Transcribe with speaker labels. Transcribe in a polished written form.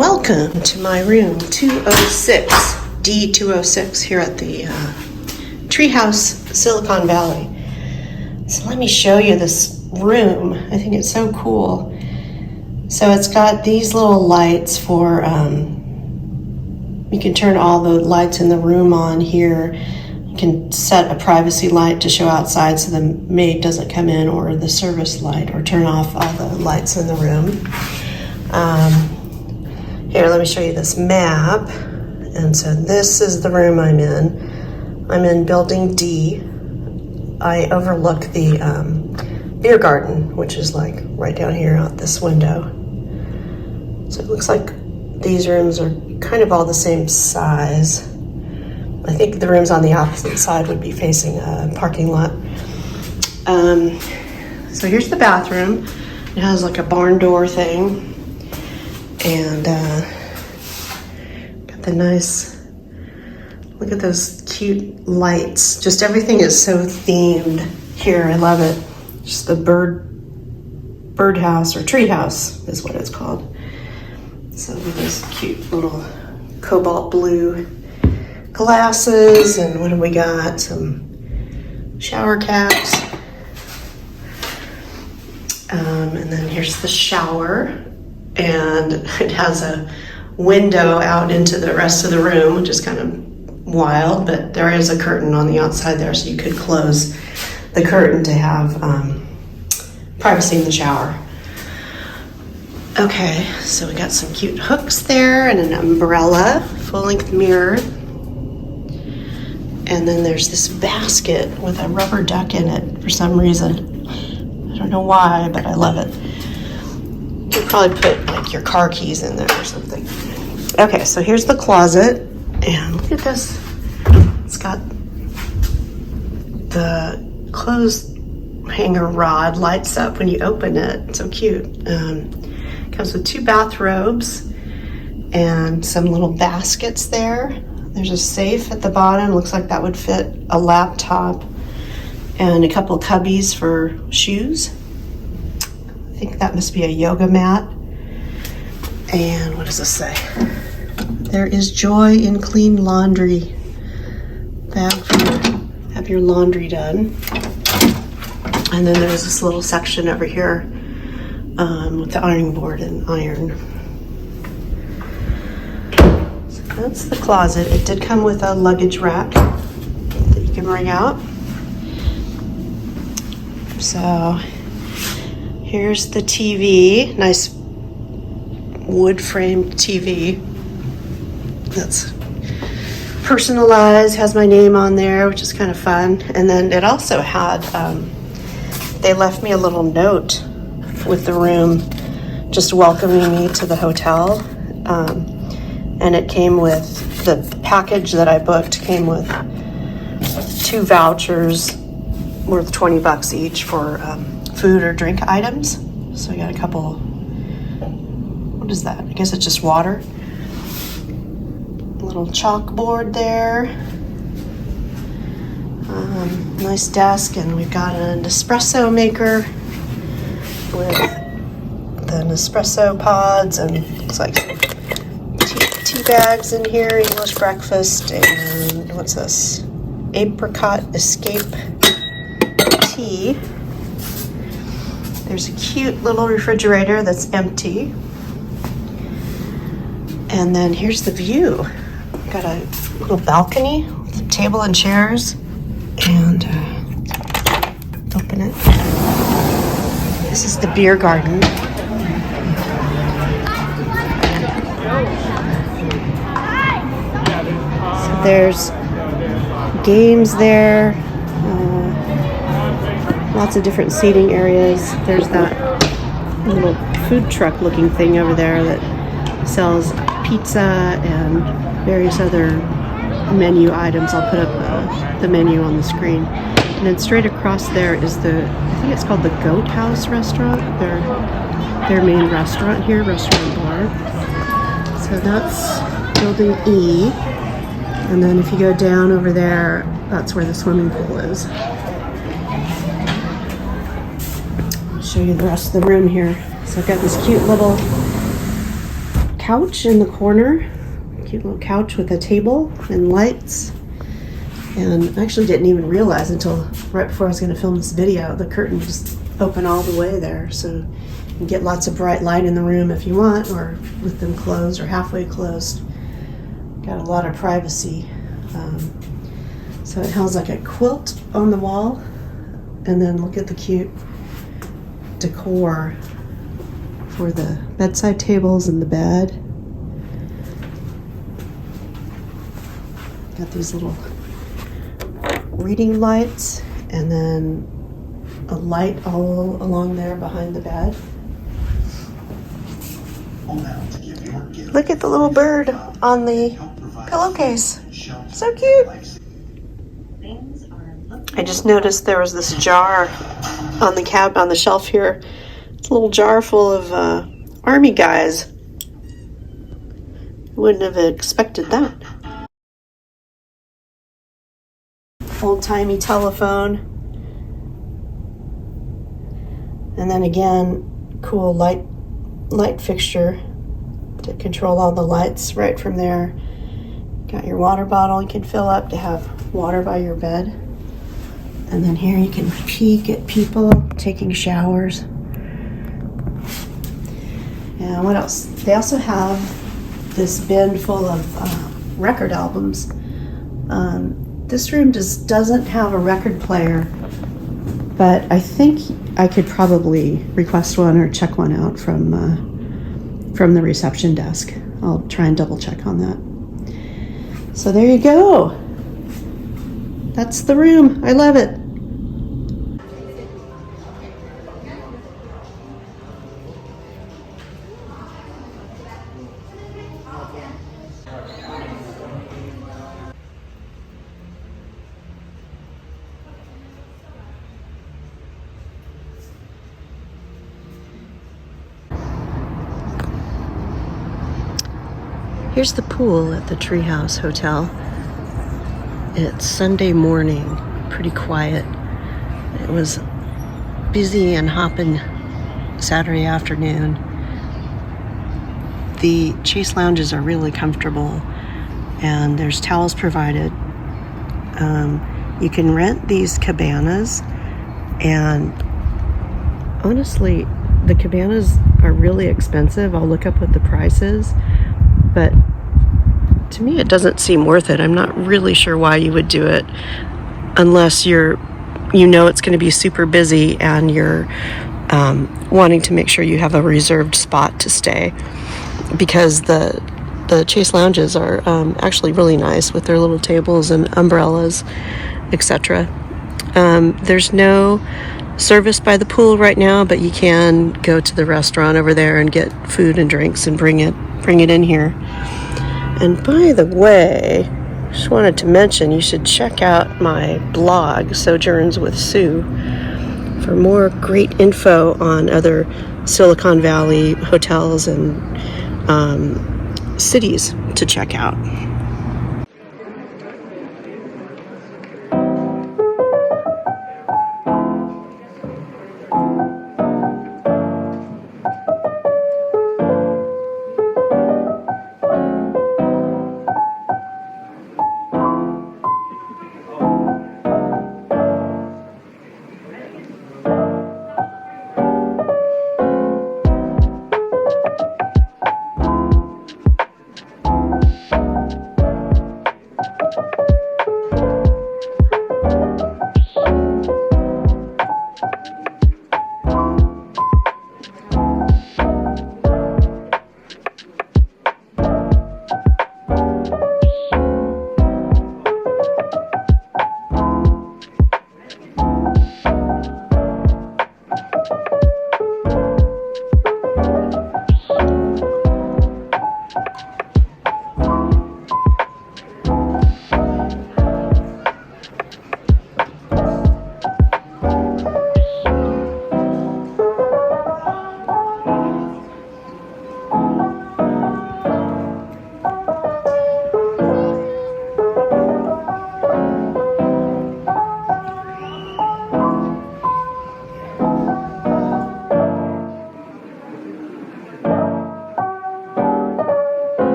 Speaker 1: Welcome to my room 206, D206 here at the Treehouse, Silicon Valley. So let me show you this room. I think it's so cool. So it's got these little lights for, you can turn all the lights in the room on here. You can set a privacy light to show outside so the maid doesn't come in, or the service light, or turn off all the lights in the room. Here, let me show you this map. And so this is the room I'm in. I'm in building D. I overlook the beer garden, which is like right down here out this window. So it looks like these rooms are kind of all the same size. I think the rooms on the opposite side would be facing a parking lot. So here's the bathroom. It has like a barn door thing. And got the nice, look at those cute lights. Just everything is so themed here. I love it. Just the birdhouse or treehouse is what it's called. So with those cute little cobalt blue glasses, and what do we got? Some shower caps. And then here's the shower. And it has a window out into the rest of the room, which is kind of wild, but there is a curtain on the outside there, so you could close the curtain to have privacy in the shower. Okay, so we got some cute hooks there and an umbrella, full-length mirror. And then there's this basket with a rubber duck in it for some reason. I don't know why, but I love it. You could probably put like your car keys in there or something. Okay, so here's the closet, and look at this. It's got the clothes hanger rod lights up when you open it. It's so cute. Comes with 2 bathrobes and some little baskets there. There's a safe at the bottom. Looks like that would fit a laptop, and a couple cubbies for shoes. I think that must be a yoga mat. And what does this say? There is joy in clean laundry. Bag for have your laundry done. And then there's this little section over here with the ironing board and iron. So that's the closet. It did come with a luggage rack that you can bring out. So here's the TV, nice wood framed TV that's personalized, has my name on there, which is kind of fun. And then it also had, they left me a little note with the room just welcoming me to the hotel. And it came with, the package that I booked came with 2 vouchers worth $20 each for food or drink items. So I got a couple, what is that? I guess it's just water. A little chalkboard there. Nice desk, and we've got an espresso maker with the Nespresso pods, and looks like tea bags in here, English breakfast, and what's this? Apricot Escape tea. There's a cute little refrigerator that's empty. And then here's the view. Got a little balcony with a table and chairs. And open it. This is the beer garden. So there's games there. Lots of different seating areas. There's that little food truck looking thing over there that sells pizza and various other menu items. I'll put up the menu on the screen. And then straight across there is I think it's called the Goat House restaurant. Their main restaurant here, restaurant bar. So that's building E. And then if you go down over there, that's where the swimming pool is. Show you the rest of the room here. So I've got this cute little couch in the corner. Cute little couch with a table and lights. And I actually didn't even realize until right before I was going to film this video, the curtain just open all the way there. So you can get lots of bright light in the room if you want, or with them closed or halfway closed. Got a lot of privacy. So it has like a quilt on the wall, and then look at the cute decor for the bedside tables and the bed. Got these little reading lights, and then a light all along there behind the bed. Look at the little bird on the pillowcase. So cute. I just noticed there was this jar on the shelf here. It's a little jar full of army guys. Wouldn't have expected that. Old-timey telephone. And then again, cool light fixture to control all the lights right from there. Got your water bottle you can fill up to have water by your bed. And then here you can peek at people taking showers. And what else? They also have this bin full of record albums. This room just doesn't have a record player, but I think I could probably request one or check one out from the reception desk. I'll try and double check on that. So there you go. That's the room. I love it. Here's the pool at the Treehouse Hotel. It's Sunday morning, pretty quiet. It was busy and hopping Saturday afternoon. The Chase lounges are really comfortable, and there's towels provided. You can rent these cabanas, and honestly, the cabanas are really expensive. I'll look up what the price is, but to me, it doesn't seem worth it. I'm not really sure why you would do it unless you know it's going to be super busy and you're wanting to make sure you have a reserved spot to stay, because the Chase lounges are actually really nice with their little tables and umbrellas, etc. There's no service by the pool right now, but you can go to the restaurant over there and get food and drinks and bring it in here. And by the way, just wanted to mention you should check out my blog, Sojourns with Sue, for more great info on other Silicon Valley hotels and cities to check out.